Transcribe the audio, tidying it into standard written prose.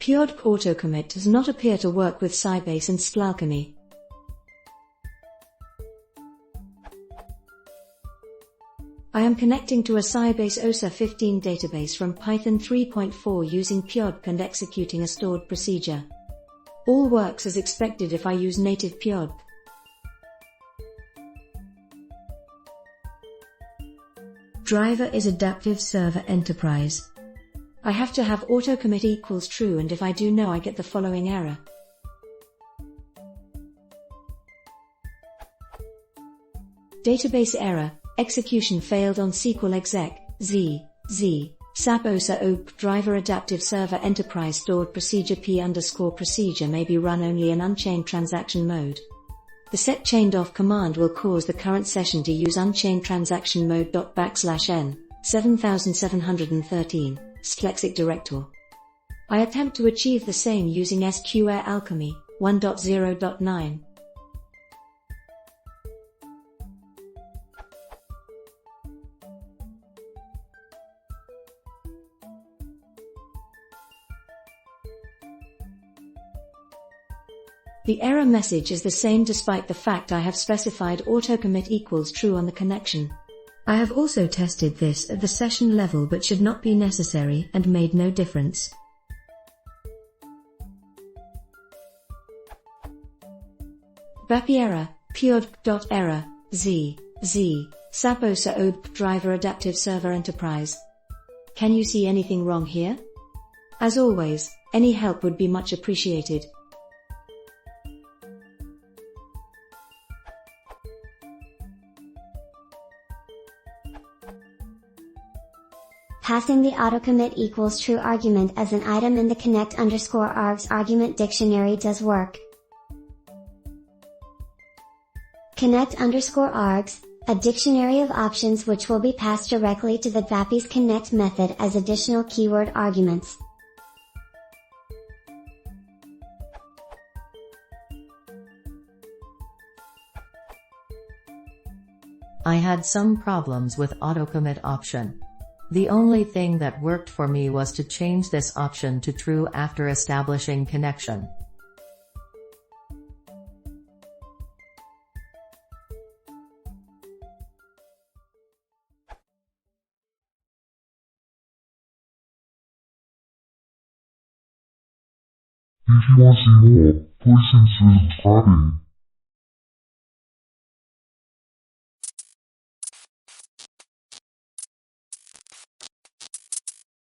pyodbc autocommit does not appear to work with sybase and sqlalchemy. I am connecting to a sybase OSA 15 database from Python 3.4 using pyodbc and executing a stored procedure. All works as expected if I use native pyodbc. Driver is adaptive server enterprise. I have to have autocommit equals true, and if I do no, I get the following error. Database error, execution failed on sqlalchemy, sapase OP driver adaptive server enterprise stored procedure p_procedure may be run only in unchained transaction mode. The set chained off command will cause the current session to use unchained transaction mode /n 7713 /lexic director. I attempt to achieve the same using sqlalchemy 1.0.9. The error message is the same despite the fact I have specified autocommit equals true on the connection. I have also tested this at the session level but should not be necessary and made no difference. BAPI error, pyodbc.error, sapase OP driver adaptive server enterprise. Can you see anything wrong here? As always, any help would be much appreciated. Passing the autocommit equals true argument as an item in the connect_args argument dictionary does work. Connect_args, a dictionary of options which will be passed directly to the BAPI's connect method as additional keyword arguments. I had some problems with autocommit option. The only thing that worked for me was to change this option to true after establishing connection. If you want to see more, please consider subscribing.